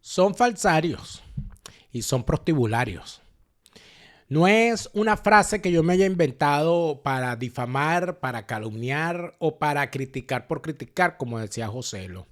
son falsarios y son prostibularios. No es una frase que yo me haya inventado para difamar, para calumniar o para criticar por criticar, como decía Joselo.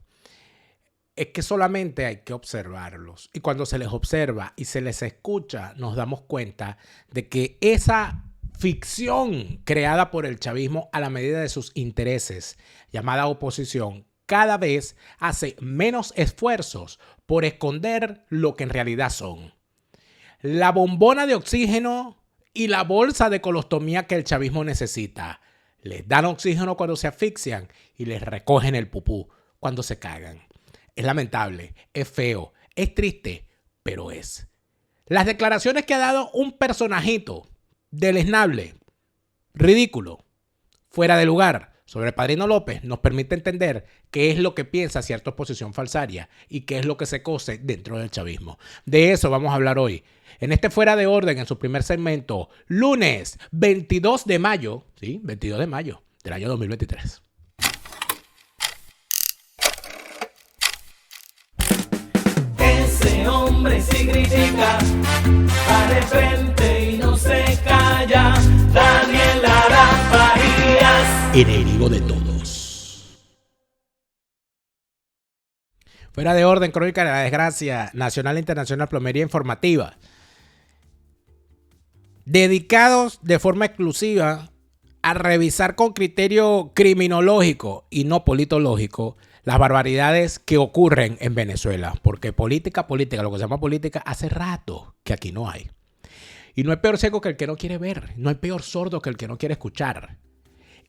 Es que solamente hay que observarlos. Y cuando se les observa y se les escucha, nos damos cuenta de que esa ficción creada por el chavismo a la medida de sus intereses, llamada oposición, cada vez hace menos esfuerzos por esconder lo que en realidad son. La bombona de oxígeno y la bolsa de colostomía que el chavismo necesita. Les dan oxígeno cuando se asfixian y les recogen el pupú cuando se cagan. Es lamentable, es feo, es triste, pero es. Las declaraciones que ha dado un personajito deleznable, ridículo, fuera de lugar, sobre Padrino López, nos permite entender qué es lo que piensa cierta oposición falsaria y qué es lo que se cose dentro del chavismo. De eso vamos a hablar hoy. En este Fuera de Orden, en su primer segmento, lunes 22 de mayo, ¿sí? 22 de mayo del año 2023. Ese hombre sí critica, va de frente y no se calla. Daniel Lara Farías, Enemigo de todos. Fuera de Orden, crónica de la desgracia, nacional e internacional, plomería informativa. Dedicados de forma exclusiva a revisar con criterio criminológico y no politológico las barbaridades que ocurren en Venezuela. Porque política, lo que se llama política, hace rato que aquí no hay. Y no hay peor ciego que el que no quiere ver. No hay peor sordo que el que no quiere escuchar.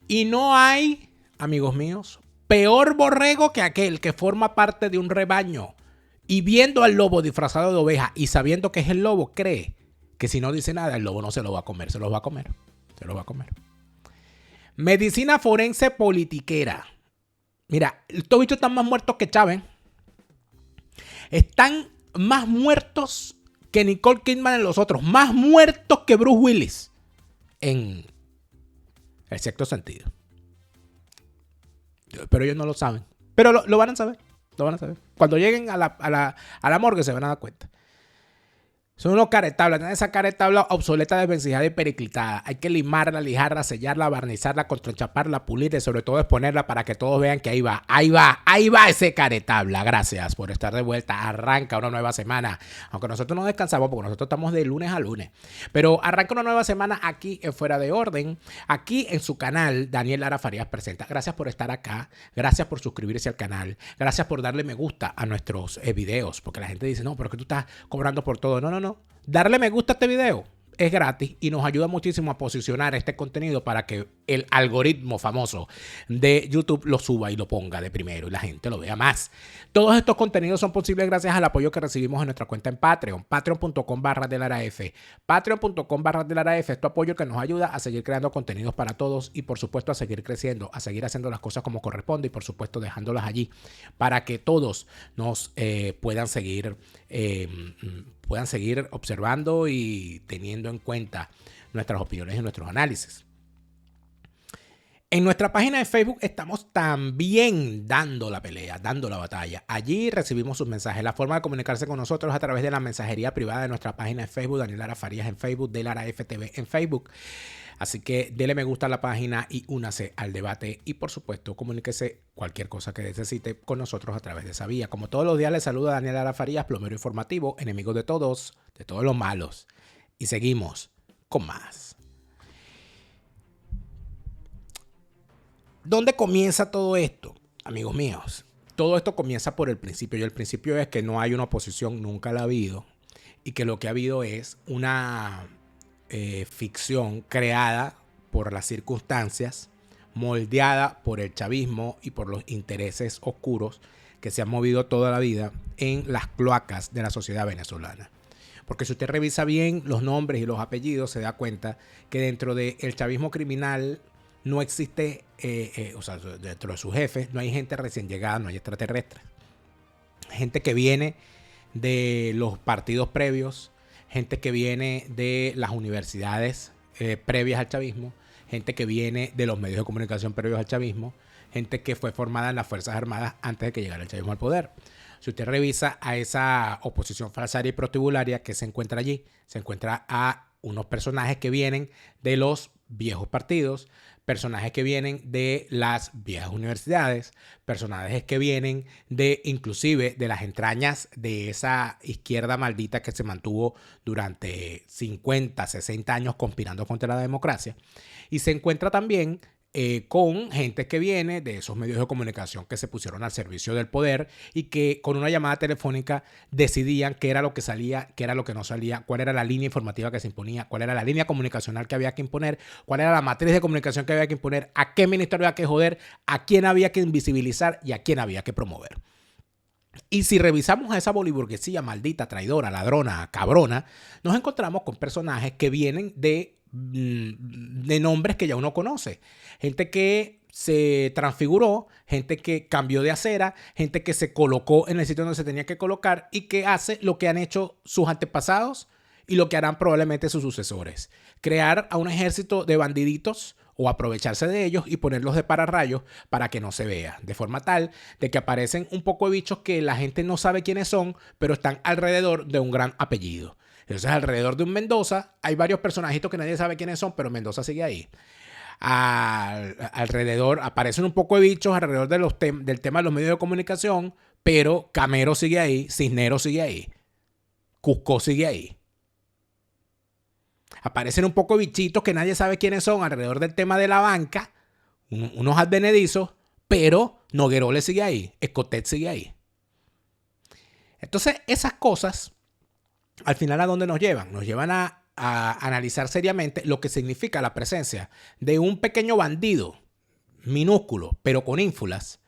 Y no hay, amigos míos, peor borrego que aquel que forma parte de un rebaño y viendo al lobo disfrazado de oveja y sabiendo que es el lobo, cree que si no dice nada, el lobo no se lo va a comer. Se lo va a comer. Se lo va a comer. Medicina forense politiquera. Mira, estos bichos están más muertos que Chávez. Están más muertos que Nicole Kidman en Los Otros. Más muertos que Bruce Willis en El Sexto Sentido. Pero ellos no lo saben. Pero lo van a saber. Lo van a saber. Cuando lleguen a la morgue se van a dar cuenta. Son unos caretablas. Tienen esa caretabla obsoleta, desvencijada y periclitada. Hay que limarla, lijarla, sellarla, barnizarla, contrachaparla, pulirla y sobre todo exponerla para que todos vean que ahí va. Ahí va ese caretabla. Gracias por estar de vuelta. Arranca una nueva semana. Aunque nosotros no descansamos porque nosotros estamos de lunes a lunes. Pero arranca una nueva semana aquí en Fuera de Orden. Aquí en su canal, Daniel Lara Farías Presenta. Gracias por estar acá. Gracias por suscribirse al canal. Gracias por darle me gusta a nuestros videos. Porque la gente dice, no, pero es que tú estás cobrando por todo. No. Darle me gusta a este video es gratis y nos ayuda muchísimo a posicionar este contenido para que el algoritmo famoso de YouTube lo suba y lo ponga de primero y la gente lo vea más. Todos estos contenidos son posibles gracias al apoyo que recibimos en nuestra cuenta en Patreon, patreon.com/delaraf. Patreon.com/delaraf es tu apoyo que nos ayuda a seguir creando contenidos para todos y por supuesto a seguir creciendo, a seguir haciendo las cosas como corresponde y por supuesto dejándolas allí para que todos nos puedan seguir observando y teniendo en cuenta nuestras opiniones y nuestros análisis. En nuestra página de Facebook estamos también dando la pelea, dando la batalla. Allí recibimos sus mensajes. La forma de comunicarse con nosotros es a través de la mensajería privada de nuestra página de Facebook, Daniel Lara Farías en Facebook, de Lara FTV en Facebook. Así que dele me gusta a la página y únase al debate y por supuesto comuníquese cualquier cosa que necesite con nosotros a través de esa vía. Como todos los días les saluda Daniel Lara Farías, plomero informativo, enemigo de todos los malos. Y seguimos con más. ¿Dónde comienza todo esto, amigos míos? Todo esto comienza por el principio y el principio es que no hay una oposición, nunca la ha habido y que lo que ha habido es una ficción creada por las circunstancias, moldeada por el chavismo y por los intereses oscuros que se han movido toda la vida en las cloacas de la sociedad venezolana. Porque si usted revisa bien los nombres y los apellidos, se da cuenta que dentro del chavismo criminal no existe, o sea, dentro de sus jefes, no hay gente recién llegada, no hay extraterrestres. Gente que viene de los partidos previos, gente que viene de las universidades previas al chavismo, gente que viene de los medios de comunicación previos al chavismo, gente que fue formada en las Fuerzas Armadas antes de que llegara el chavismo al poder. Si usted revisa a esa oposición falsaria y prostibularia que se encuentra allí, se encuentra a unos personajes que vienen de los viejos partidos, personajes que vienen de las viejas universidades, personajes que vienen de inclusive de las entrañas de esa izquierda maldita que se mantuvo durante 50, 60 años conspirando contra la democracia. Y se encuentra también con gente que viene de esos medios de comunicación que se pusieron al servicio del poder y que con una llamada telefónica decidían qué era lo que salía, qué era lo que no salía, cuál era la línea informativa que se imponía, cuál era la línea comunicacional que había que imponer, cuál era la matriz de comunicación que había que imponer, a qué ministerio había que joder, a quién había que invisibilizar y a quién había que promover. Y si revisamos a esa boliburguesía maldita, traidora, ladrona, cabrona, nos encontramos con personajes que vienen de nombres que ya uno conoce. Gente que se transfiguró, gente que cambió de acera, gente que se colocó en el sitio donde se tenía que colocar y que hace lo que han hecho sus antepasados y lo que harán probablemente sus sucesores. Crear a un ejército de bandiditos o aprovecharse de ellos y ponerlos de pararrayos para que no se vea. De forma tal de que aparecen un poco de bichos que la gente no sabe quiénes son, pero están alrededor de un gran apellido. Entonces, alrededor de un Mendoza hay varios personajitos que nadie sabe quiénes son, pero Mendoza sigue ahí. Alrededor aparecen un poco de bichos alrededor de del tema de los medios de comunicación, pero Camero sigue ahí, Cisneros sigue ahí, Cusco sigue ahí. Aparecen un poco de bichitos que nadie sabe quiénes son alrededor del tema de la banca, unos advenedizos, pero Nogueroles sigue ahí, Escotet sigue ahí. Entonces, esas cosas, al final, ¿a dónde nos llevan? Nos llevan a analizar seriamente lo que significa la presencia de un pequeño bandido minúsculo, pero con ínfulas,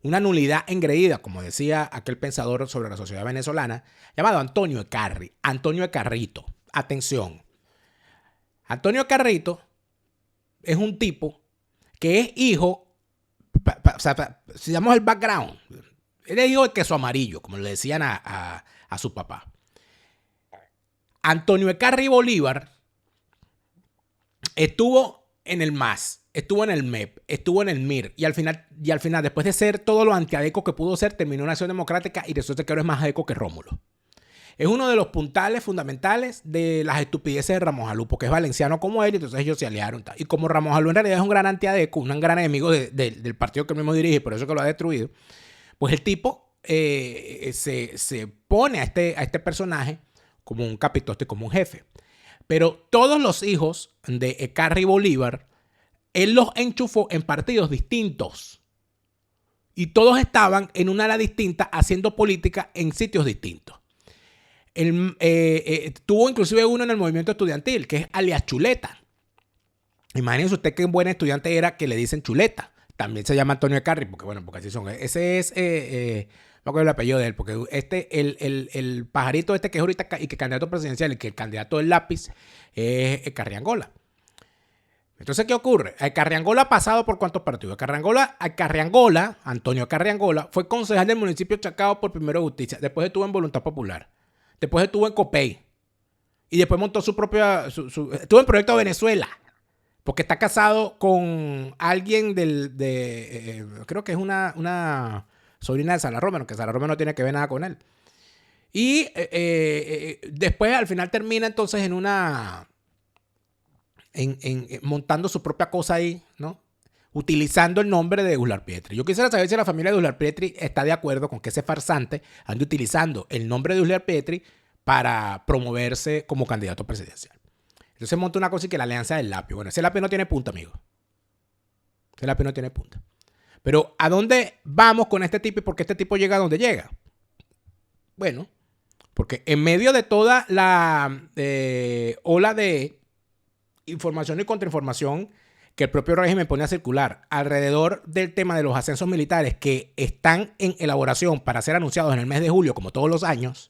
una nulidad engreída, como decía aquel pensador sobre la sociedad venezolana, llamado Antonio Ecarri, Antonio Ecarrito. Atención. Antonio Ecarrito es un tipo que es hijo, si damos el background, él es hijo de queso amarillo, como le decían a su papá. Antonio Ecarri Bolívar estuvo en el MAS, estuvo en el MEP, estuvo en el MIR y al final, después de ser todo lo antiadeco que pudo ser, terminó en Acción Democrática y resulta que ahora es más adeco que Rómulo. Es uno de los puntales fundamentales de las estupideces de Ramos Alú, porque es valenciano como él, y entonces ellos se aliaron. Y como Ramos Alú en realidad es un gran antiadeco, un gran enemigo del partido que él mismo dirige, por eso que lo ha destruido, pues el tipo se pone a este personaje como un capitoste, como un jefe. Pero todos los hijos de Ecarri Bolívar, él los enchufó en partidos distintos. Y todos estaban en una ala distinta haciendo política en sitios distintos. Tuvo inclusive uno en el movimiento estudiantil, que es alias Chuleta. Imagínense usted qué buen estudiante era que le dicen Chuleta. También se llama Antonio Ecarri, porque así son. Ese es... no creo el apellido de él, porque el pajarito que es ahorita y que es candidato presidencial y que el candidato del lápiz es Carriangola. Entonces, ¿qué ocurre? Carriangola ha pasado por ¿cuántos partidos? Carriangola, Antonio Carriangola, fue concejal del municipio de Chacao por Primero Justicia, después estuvo en Voluntad Popular, después estuvo en Copey y después montó su propia... estuvo en Proyecto Venezuela, porque está casado con alguien creo que es una sobrina de Sala Romero, que Sala Romero no tiene que ver nada con él. Y después al final termina entonces montando su propia cosa ahí, ¿no? Utilizando el nombre de Uslar Pietri. Yo quisiera saber si la familia de Uslar Pietri está de acuerdo con que ese farsante ande utilizando el nombre de Uslar Pietri para promoverse como candidato presidencial. Entonces monta una cosa y que la alianza del Lapio. Bueno, ese Lapio no tiene punta, amigo. Ese Lapio no tiene punta. Pero ¿a dónde vamos con este tipo y por qué este tipo llega a donde llega? Bueno, porque en medio de toda la ola de información y contrainformación que el propio régimen pone a circular alrededor del tema de los ascensos militares que están en elaboración para ser anunciados en el mes de julio, como todos los años,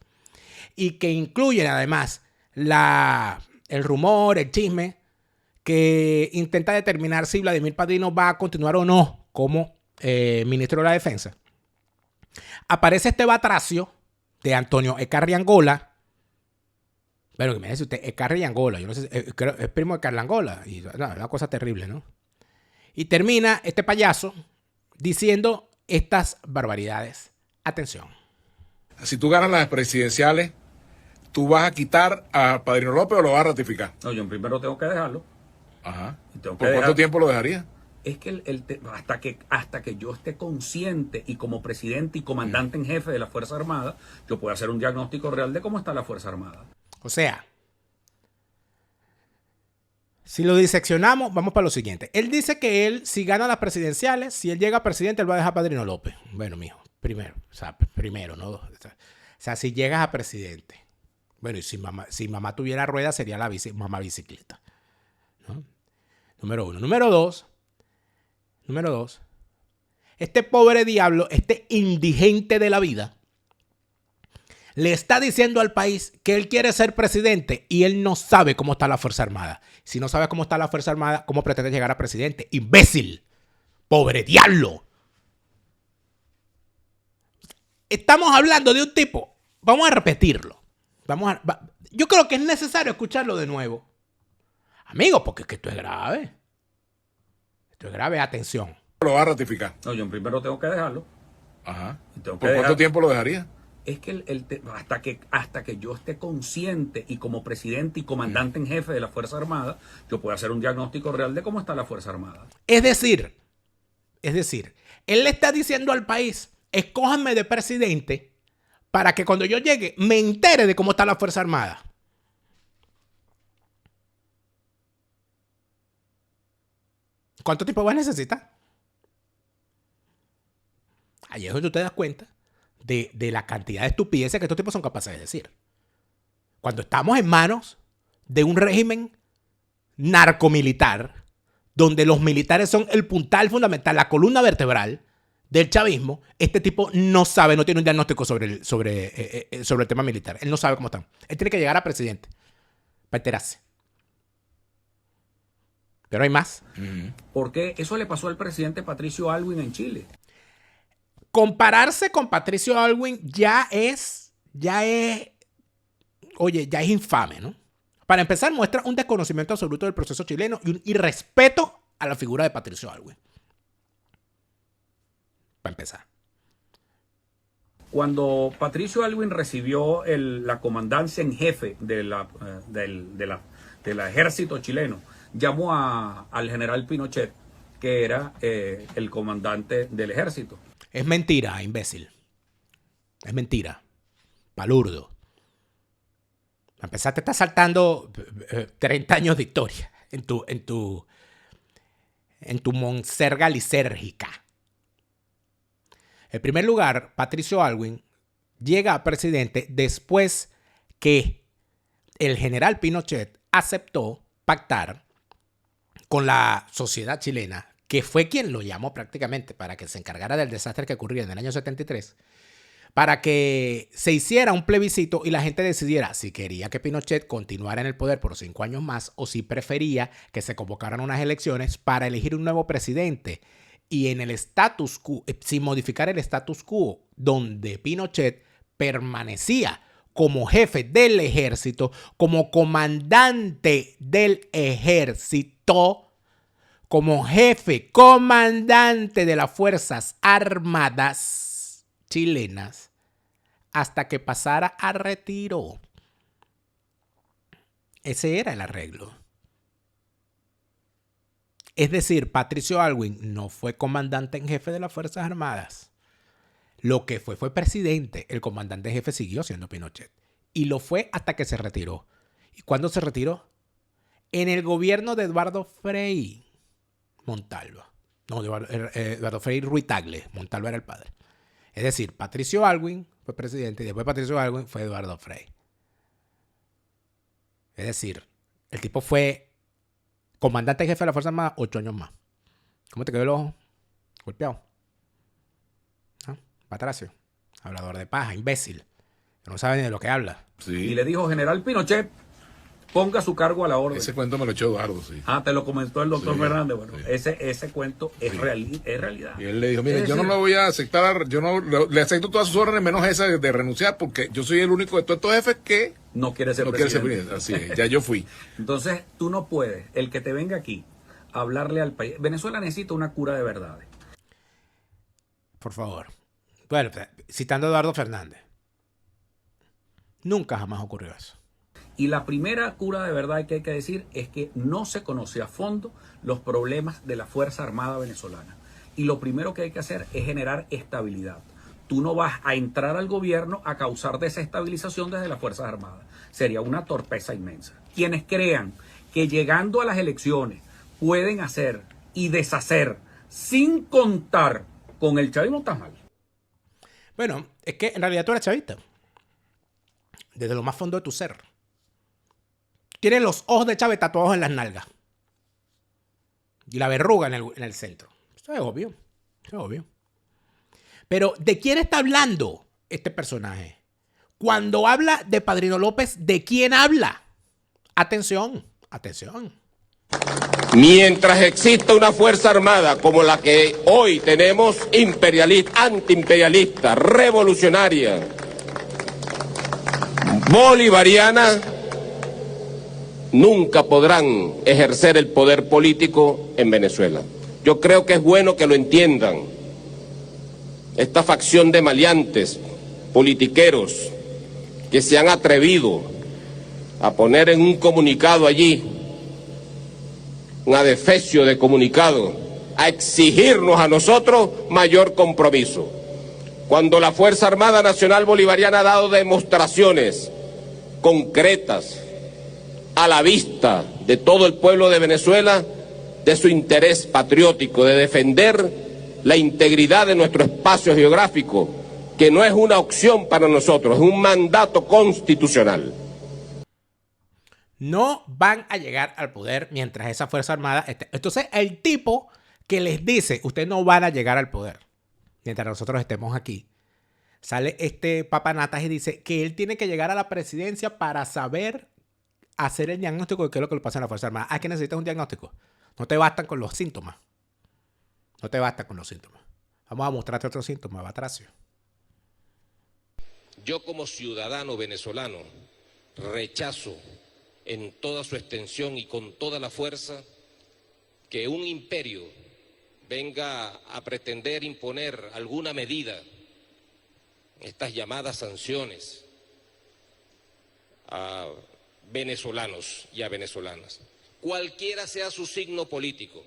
y que incluyen además el rumor, el chisme, que intenta determinar si Vladimir Padrino va a continuar o no como ministro de la Defensa. Aparece este batracio de Antonio Ecarri Angola. Bueno, que me dice usted, Ecarri Angola, yo no sé, es primo de Carla Angola, y no, es una cosa terrible, ¿no? Y termina este payaso diciendo estas barbaridades. Atención. Si tú ganas las presidenciales, ¿tú vas a quitar a Padrino López o lo vas a ratificar? No, yo primero tengo que dejarlo. Ajá. Tengo que ¿Por cuánto tiempo lo dejaría? Es que hasta que yo esté consciente y como presidente y comandante en jefe de la Fuerza Armada, yo puedo hacer un diagnóstico real de cómo está la Fuerza Armada. O sea, si lo diseccionamos, vamos para lo siguiente. Él dice que él, si gana las presidenciales, si él llega a presidente, él va a dejar a Padrino López. Bueno, mijo, primero, ¿no? O sea, si llegas a presidente. Bueno, y si mamá tuviera ruedas, sería mamá bicicleta, ¿no? Número uno. Número dos. Este pobre diablo, este indigente de la vida, le está diciendo al país que él quiere ser presidente y él no sabe cómo está la Fuerza Armada. Si no sabe cómo está la Fuerza Armada, ¿cómo pretende llegar a presidente? ¡Imbécil! ¡Pobre diablo! Estamos hablando de un tipo. Vamos a repetirlo. Yo creo que es necesario escucharlo de nuevo. Amigos, porque es que esto es grave. Esto es grave, atención. ¿Lo vas a ratificar? No, yo primero tengo que dejarlo. Ajá. Tengo ¿Por cuánto tiempo lo dejaría? Es que hasta que yo esté consciente y como presidente y comandante en jefe de la Fuerza Armada, yo puedo hacer un diagnóstico real de cómo está la Fuerza Armada. Es decir, él le está diciendo al país, escójanme de presidente para que cuando yo llegue me entere de cómo está la Fuerza Armada. ¿Cuánto tiempo vas a necesitar? Ahí es donde tú te das cuenta de la cantidad de estupideces que estos tipos son capaces de decir. Cuando estamos en manos de un régimen narcomilitar, donde los militares son el puntal fundamental, la columna vertebral del chavismo, este tipo no sabe, no tiene un diagnóstico sobre el tema militar. Él no sabe cómo están. Él tiene que llegar a presidente para enterarse. Pero hay más. Porque eso le pasó al presidente Patricio Aylwin en Chile. Compararse con Patricio Aylwin ya es infame, ¿no? Para empezar, muestra un desconocimiento absoluto del proceso chileno y un irrespeto a la figura de Patricio Aylwin. Para empezar. Cuando Patricio Aylwin recibió la comandancia en jefe del ejército chileno, llamó al general Pinochet, que era el comandante del ejército. Es mentira, imbécil. Es mentira. Palurdo. A empezar, te estás saltando 30 años de historia en tu monserga lisérgica. En primer lugar, Patricio Aylwin llega a presidente después que el general Pinochet aceptó pactar con la sociedad chilena, que fue quien lo llamó prácticamente para que se encargara del desastre que ocurría en el año 73, para que se hiciera un plebiscito y la gente decidiera si quería que Pinochet continuara en el poder por 5 años más o si prefería que se convocaran unas elecciones para elegir un nuevo presidente. Y en el status quo, sin modificar el status quo, donde Pinochet permanecía como jefe del ejército, como comandante del ejército, como jefe, comandante de las Fuerzas Armadas chilenas, hasta que pasara a retiro. Ese era el arreglo. Es decir, Patricio Aylwin no fue comandante en jefe de las Fuerzas Armadas. Lo que fue presidente. El comandante en jefe siguió siendo Pinochet. Y lo fue hasta que se retiró. ¿Y cuándo se retiró? En el gobierno de Eduardo Frei Montalva. No, Eduardo Frei Ruiz-Tagle. Montalva era el padre. Es decir, Patricio Aylwin fue presidente y después Patricio Aylwin fue Eduardo Frei. Es decir, el tipo fue comandante en jefe de la Fuerza Armada 8 años más. ¿Cómo te quedó el ojo? Golpeado. ¿Ah? Patracio. Hablador de paja, imbécil. Que no sabe ni de lo que habla. Sí. Y le dijo, general Pinochet, ponga su cargo a la orden. Ese cuento me lo echó Eduardo, sí. Ah, te lo comentó el doctor Sí, Fernández. Bueno, sí. ese cuento es realidad. Y él le dijo, mire, Es yo no decir, me voy a aceptar, yo no le acepto todas sus órdenes menos esa de renunciar porque yo soy el único de todos estos jefes que no quiere ser no quiere ser presidente. presidente. Así es, ya yo fui. Entonces, tú no puedes, el que te venga aquí a hablarle al país. Venezuela necesita una cura de verdades. Por favor. Bueno, citando a Eduardo Fernández. Nunca jamás ocurrió eso. Y la primera cura de verdad que hay que decir es que no se conoce a fondo los problemas de la Fuerza Armada venezolana. Y lo primero que hay que hacer es generar estabilidad. Tú no vas a entrar al gobierno a causar desestabilización desde las Fuerzas Armadas. Sería una torpeza inmensa. Quienes crean que llegando a las elecciones pueden hacer y deshacer sin contar con el chavismo, está mal. Bueno, es que en realidad tú eres chavista. Desde lo más fondo de tu ser. Tienes los ojos de Chávez tatuados en las nalgas. Y la verruga en el centro. Eso es obvio. Eso es obvio. Pero ¿de quién está hablando este personaje? Cuando habla de Padrino López, ¿de quién habla? Atención, atención. Mientras exista una fuerza armada como la que hoy tenemos, imperialista, antiimperialista, revolucionaria, bolivariana, nunca podrán ejercer el poder político en Venezuela. Yo creo que es bueno que lo entiendan. Esta facción de maleantes, politiqueros, que se han atrevido a poner en un comunicado allí, un adefesio de comunicado, a exigirnos a nosotros mayor compromiso. Cuando la Fuerza Armada Nacional Bolivariana ha dado demostraciones concretas a la vista de todo el pueblo de Venezuela, de su interés patriótico, de defender la integridad de nuestro espacio geográfico, que no es una opción para nosotros, es un mandato constitucional. No van a llegar al poder mientras esa Fuerza Armada esté. Entonces, el tipo que les dice, ustedes no van a llegar al poder mientras nosotros estemos aquí, sale este papanatas y dice que él tiene que llegar a la presidencia para saber hacer el diagnóstico de qué es lo que le pasa a la Fuerza Armada. Ah, que necesitas un diagnóstico. No te bastan con los síntomas. No te basta con los síntomas. Vamos a mostrarte otros síntomas, Batracio. Yo como ciudadano venezolano rechazo en toda su extensión y con toda la fuerza que un imperio venga a pretender imponer alguna medida, estas llamadas sanciones a venezolanos y a venezolanas. Cualquiera sea su signo político,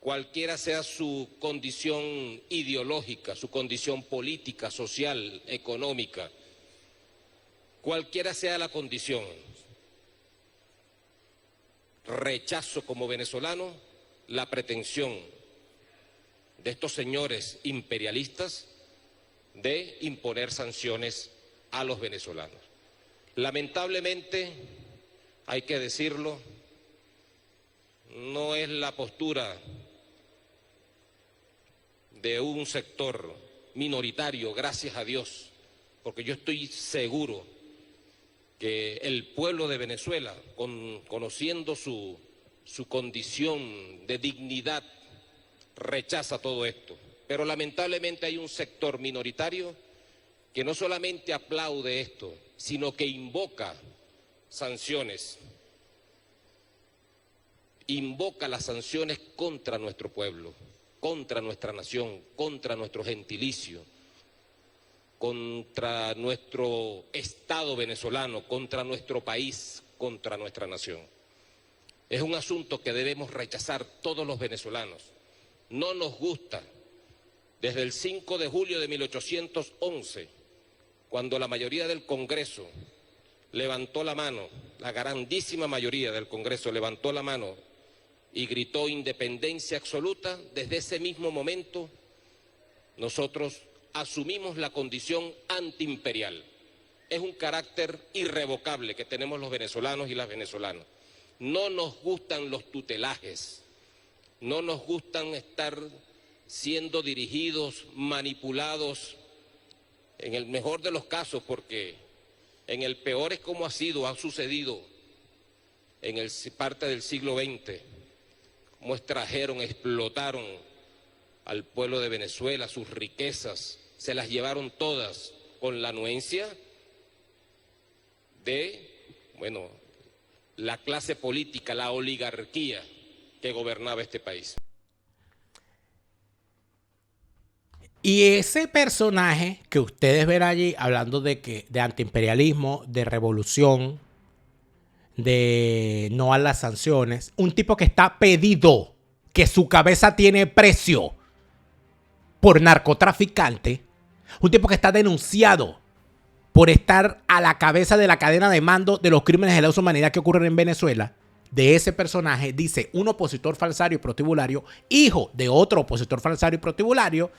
cualquiera sea su condición ideológica, su condición política, social, económica, cualquiera sea la condición, rechazo como venezolano la pretensión de estos señores imperialistas de imponer sanciones a los venezolanos. Lamentablemente, hay que decirlo, no es la postura de un sector minoritario, gracias a Dios, porque yo estoy seguro que el pueblo de Venezuela, conociendo su condición de dignidad, rechaza todo esto. Pero lamentablemente hay un sector minoritario que no solamente aplaude esto, sino que invoca sanciones, invoca las sanciones contra nuestro pueblo, contra nuestra nación, contra nuestro gentilicio, contra nuestro Estado venezolano, contra nuestro país, contra nuestra nación. Es un asunto que debemos rechazar todos los venezolanos. No nos gusta. Desde el 5 de julio de 1811, cuando la mayoría del Congreso levantó la mano, la grandísima mayoría del Congreso levantó la mano y gritó independencia absoluta, desde ese mismo momento nosotros asumimos la condición antiimperial. Es un carácter irrevocable que tenemos los venezolanos y las venezolanas. No nos gustan los tutelajes, no nos gustan estar siendo dirigidos, manipulados, en el mejor de los casos, porque en el peor es como ha sucedido en parte del siglo XX, cómo extrajeron, explotaron al pueblo de Venezuela, sus riquezas, se las llevaron todas con la anuencia de, la clase política, la oligarquía que gobernaba este país. Y ese personaje que ustedes ven allí hablando de antiimperialismo, de revolución, de no a las sanciones, un tipo que está pedido, que su cabeza tiene precio por narcotraficante, un tipo que está denunciado por estar a la cabeza de la cadena de mando de los crímenes de lesa humanidad que ocurren en Venezuela. De ese personaje dice un opositor falsario y prostibulario, hijo de otro opositor falsario y prostibulario,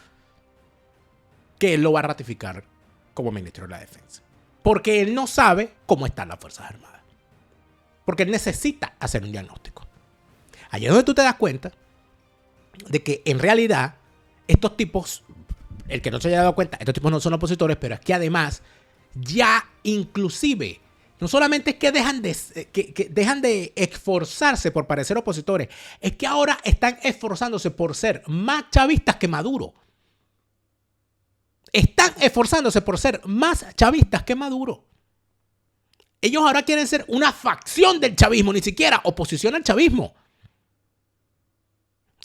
que él lo va a ratificar como ministro de la Defensa. Porque él no sabe cómo están las Fuerzas Armadas. Porque él necesita hacer un diagnóstico. Allí es donde tú te das cuenta de que en realidad estos tipos, el que no se haya dado cuenta, estos tipos no son opositores, pero es que además ya inclusive no solamente es que dejan de esforzarse por parecer opositores, es que ahora están esforzándose por ser más chavistas que Maduro. Están esforzándose por ser más chavistas que Maduro. Ellos ahora quieren ser una facción del chavismo, ni siquiera oposición al chavismo.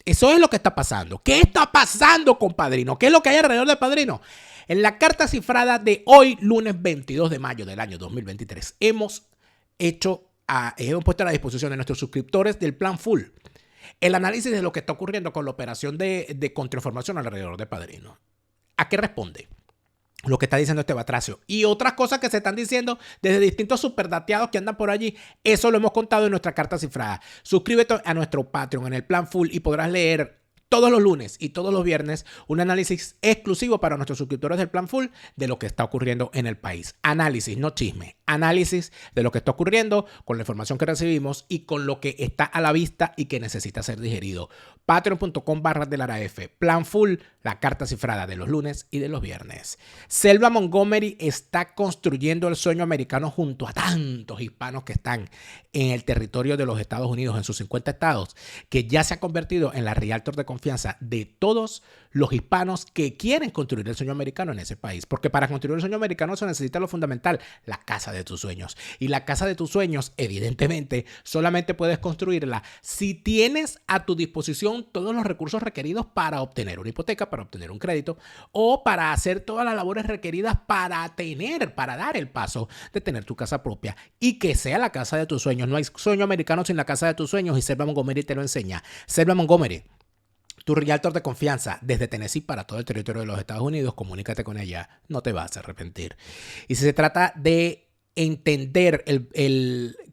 Eso es lo que está pasando. ¿Qué está pasando con Padrino? ¿Qué es lo que hay alrededor de Padrino? En la carta cifrada de hoy, lunes 22 de mayo del año 2023, hemos puesto a la disposición de nuestros suscriptores del Plan Full el análisis de lo que está ocurriendo con la operación de contrainformación alrededor de Padrino. ¿A qué responde? Lo que está diciendo este Batracio y otras cosas que se están diciendo desde distintos superdateados que andan por allí. Eso lo hemos contado en nuestra carta cifrada. Suscríbete a nuestro Patreon en el Plan Full y podrás leer todos los lunes y todos los viernes un análisis exclusivo para nuestros suscriptores del Plan Full de lo que está ocurriendo en el país. Análisis, no chisme. Análisis de lo que está ocurriendo con la información que recibimos y con lo que está a la vista y que necesita ser digerido. Patreon.com/DelaraF. Plan Full, la carta cifrada de los lunes y de los viernes. Selva Montgomery está construyendo el sueño americano junto a tantos hispanos que están en el territorio de los Estados Unidos, en sus 50 estados, que ya se ha convertido en la realtor de confianza de todos los hispanos que quieren construir el sueño americano en ese país. Porque para construir el sueño americano se necesita lo fundamental, la casa de tus sueños. Y la casa de tus sueños, evidentemente, solamente puedes construirla si tienes a tu disposición todos los recursos requeridos para obtener una hipoteca, para obtener un crédito o para hacer todas las labores requeridas para dar el paso de tener tu casa propia y que sea la casa de tus sueños. No hay sueño americano sin la casa de tus sueños y Selva Montgomery te lo enseña. Selva Montgomery, tu realtor de confianza desde Tennessee para todo el territorio de los Estados Unidos, comunícate con ella, no te vas a arrepentir. Y si se trata de entender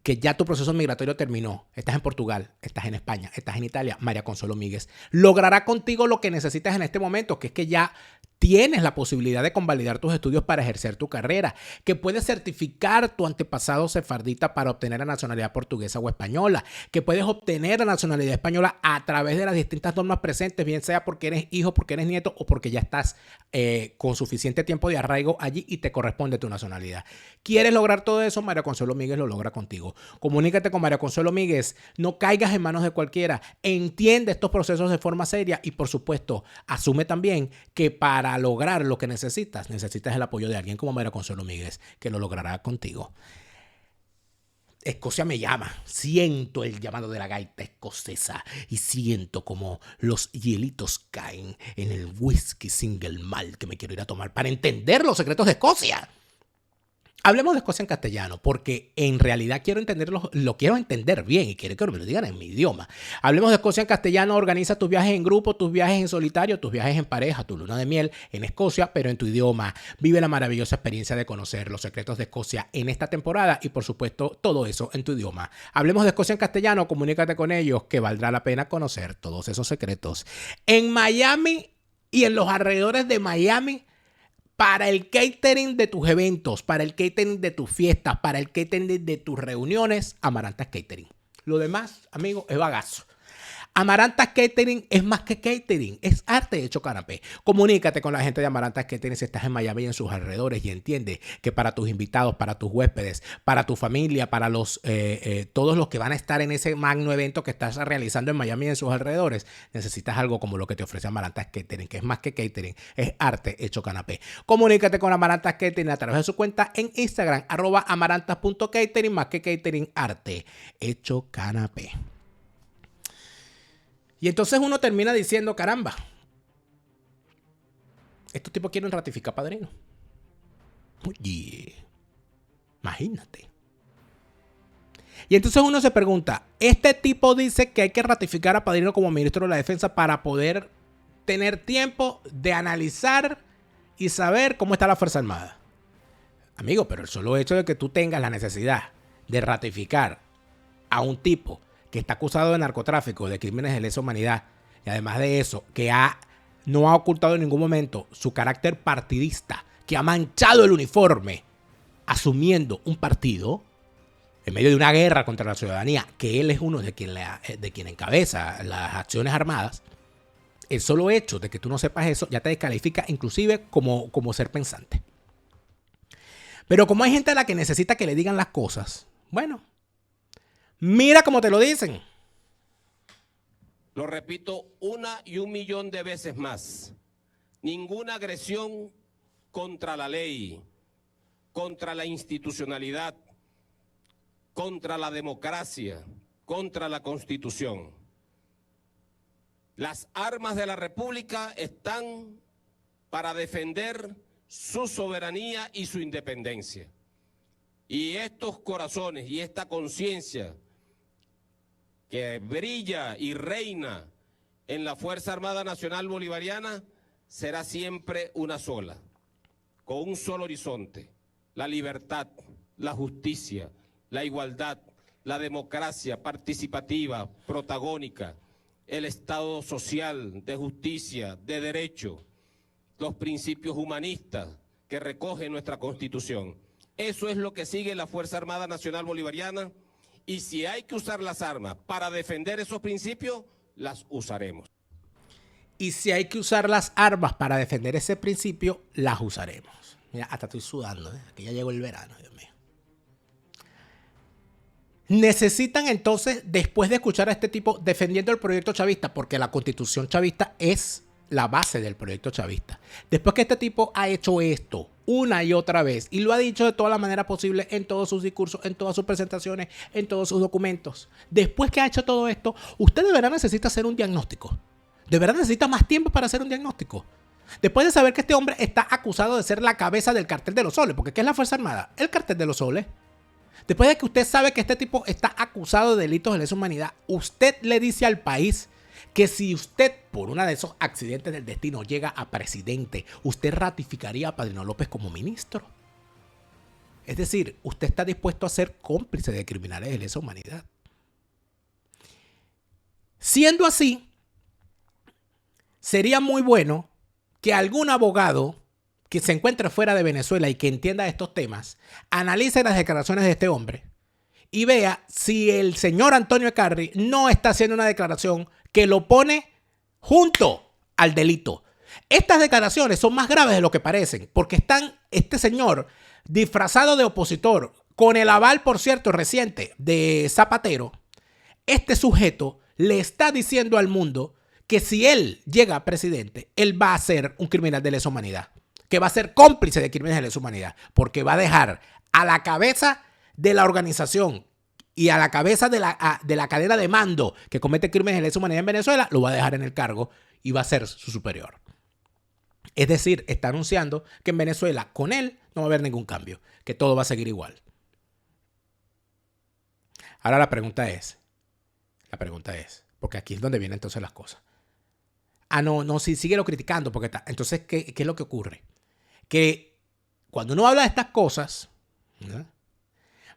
que ya tu proceso migratorio terminó, estás en Portugal, estás en España, estás en Italia, María Consuelo Míguez logrará contigo lo que necesitas en este momento, que es que ya tienes la posibilidad de convalidar tus estudios para ejercer tu carrera, que puedes certificar tu antepasado sefardita para obtener la nacionalidad portuguesa o española, que puedes obtener la nacionalidad española a través de las distintas normas presentes, bien sea porque eres hijo, porque eres nieto o porque ya estás con suficiente tiempo de arraigo allí y te corresponde tu nacionalidad. ¿Quieres lograr todo eso? María Consuelo Míguez lo logra contigo. Comunícate con María Consuelo Míguez, no caigas en manos de cualquiera, entiende estos procesos de forma seria y por supuesto asume también que para lograr lo que necesitas el apoyo de alguien como María Consuelo Míguez, que lo logrará contigo. Escocia me llama, siento el llamado de la gaita escocesa y siento como los hielitos caen en el whisky single malt que me quiero ir a tomar para entender los secretos de Escocia. Hablemos de Escocia en castellano, porque en realidad quiero entenderlo, lo quiero entender bien y quiero que me lo digan en mi idioma. Hablemos de Escocia en castellano, organiza tus viajes en grupo, tus viajes en solitario, tus viajes en pareja, tu luna de miel en Escocia, pero en tu idioma. Vive la maravillosa experiencia de conocer los secretos de Escocia en esta temporada y por supuesto todo eso en tu idioma. Hablemos de Escocia en castellano, comunícate con ellos que valdrá la pena conocer todos esos secretos. En Miami y en los alrededores de Miami, para el catering de tus eventos, para el catering de tus fiestas, para el catering de tus reuniones, Amarantas Catering. Lo demás, amigo, es bagazo. Amarantas Catering es más que catering, es arte hecho canapé. Comunícate con la gente de Amarantas Catering si estás en Miami y en sus alrededores y entiende que para tus invitados, para tus huéspedes, para tu familia, para todos los que van a estar en ese magno evento que estás realizando en Miami y en sus alrededores, necesitas algo como lo que te ofrece Amarantas Catering, que es más que catering, es arte hecho canapé. Comunícate con Amarantas Catering a través de su cuenta en Instagram, @amarantas.catering, más que catering, arte hecho canapé. Y entonces uno termina diciendo, caramba, Estos tipos quieren ratificar a Padrino. Oye, imagínate. Y entonces uno se pregunta, este tipo dice que hay que ratificar a Padrino como ministro de la Defensa para poder tener tiempo de analizar y saber cómo está la Fuerza Armada. Amigo, pero el solo hecho de que tú tengas la necesidad de ratificar a un tipo que está acusado de narcotráfico, de crímenes de lesa humanidad, y además de eso, que no ha ocultado en ningún momento su carácter partidista, que ha manchado el uniforme asumiendo un partido en medio de una guerra contra la ciudadanía, que él es uno de quien encabeza las acciones armadas. El solo hecho de que tú no sepas eso ya te descalifica inclusive como ser pensante. Pero como hay gente a la que necesita que le digan las cosas, bueno, mira cómo te lo dicen. Lo repito 1 y 1 millón de veces más. Ninguna agresión contra la ley, contra la institucionalidad, contra la democracia, contra la Constitución. Las armas de la República están para defender su soberanía y su independencia. Y estos corazones y esta conciencia que brilla y reina en la Fuerza Armada Nacional Bolivariana será siempre una sola, con un solo horizonte: la libertad, la justicia, la igualdad, la democracia participativa, protagónica, el Estado social, de justicia, de derecho, los principios humanistas que recoge nuestra Constitución. Eso es lo que sigue la Fuerza Armada Nacional Bolivariana, y si hay que usar las armas para defender esos principios, las usaremos. Y si hay que usar las armas para defender ese principio, las usaremos. Mira, hasta estoy sudando, que ya llegó el verano, Dios mío. Necesitan entonces, después de escuchar a este tipo defendiendo el proyecto chavista, porque la Constitución chavista es la base del proyecto chavista. Después que este tipo ha hecho esto una y otra vez y lo ha dicho de todas las maneras posibles en todos sus discursos, en todas sus presentaciones, en todos sus documentos. Después que ha hecho todo esto, usted de verdad necesita hacer un diagnóstico. De verdad necesita más tiempo para hacer un diagnóstico. Después de saber que este hombre está acusado de ser la cabeza del Cartel de los Soles, porque ¿qué es la Fuerza Armada? El Cartel de los Soles. Después de que usted sabe que este tipo está acusado de delitos de lesa humanidad, usted le dice al país que si usted, por uno de esos accidentes del destino, llega a presidente, usted ratificaría a Padrino López como ministro. Es decir, usted está dispuesto a ser cómplice de criminales de lesa humanidad. Siendo así, sería muy bueno que algún abogado que se encuentre fuera de Venezuela y que entienda estos temas, analice las declaraciones de este hombre y vea si el señor Antonio Ecarry no está haciendo una declaración que lo pone junto al delito. Estas declaraciones son más graves de lo que parecen, porque están este señor disfrazado de opositor, con el aval, por cierto, reciente de Zapatero. Este sujeto le está diciendo al mundo que si él llega a presidente, él va a ser un criminal de lesa humanidad, que va a ser cómplice de crímenes de lesa humanidad, porque va a dejar a la cabeza de la organización y a la cabeza de la cadena de mando que comete crímenes de lesa humanidad en Venezuela, lo va a dejar en el cargo y va a ser su superior. Es decir, está anunciando que en Venezuela con él no va a haber ningún cambio, que todo va a seguir igual. Ahora la pregunta es, porque aquí es donde vienen entonces las cosas. No, sí, síguelo criticando, porque entonces, ¿qué es lo que ocurre? Que cuando uno habla de estas cosas, ¿no?,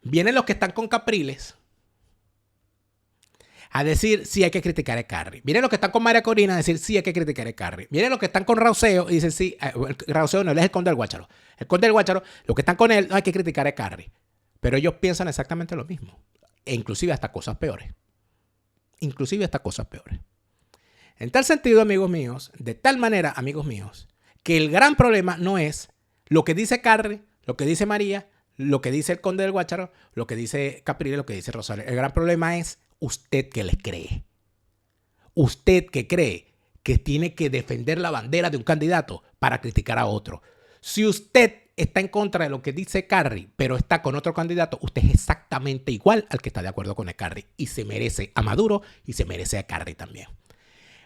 vienen los que están con Capriles a decir sí hay que criticar a Ecarry. Vienen los que están con María Corina a decir sí hay que criticar a Ecarry. Vienen los que están con Rauseo y dicen sí, Rauseo no, él es el conde del Guácharo. El conde del Guácharo, los que están con él no hay que criticar a Ecarry. Pero ellos piensan exactamente lo mismo. E inclusive hasta cosas peores. En tal sentido, amigos míos, de tal manera, amigos míos, que el gran problema no es lo que dice Ecarry, lo que dice María, lo que dice el conde del Guácharo, lo que dice Capriles, lo que dice Rosales. El gran problema es usted que les cree. Usted que cree que tiene que defender la bandera de un candidato para criticar a otro. Si usted está en contra de lo que dice Ecarry, pero está con otro candidato, usted es exactamente igual al que está de acuerdo con Ecarry. Y se merece a Maduro y se merece a Ecarry también.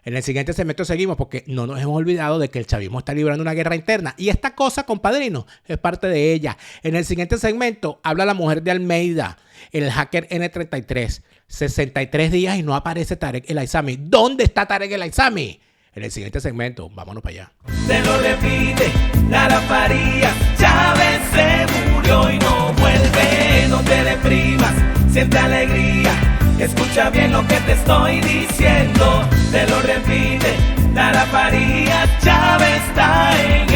En el siguiente segmento seguimos porque no nos hemos olvidado de que el chavismo está librando una guerra interna. Y esta cosa, compadrino, es parte de ella. En el siguiente segmento habla la mujer de Almeida, el hacker N33. 63 días y no aparece Tarek El Aizami. ¿Dónde está Tarek El Aizami? En el siguiente segmento, vámonos para allá. Te lo repite, Lara Farías, Chávez se murió y no vuelve. No te deprimas, siente alegría, escucha bien lo que te estoy diciendo. Te lo repite, Lara Farías, Chávez está en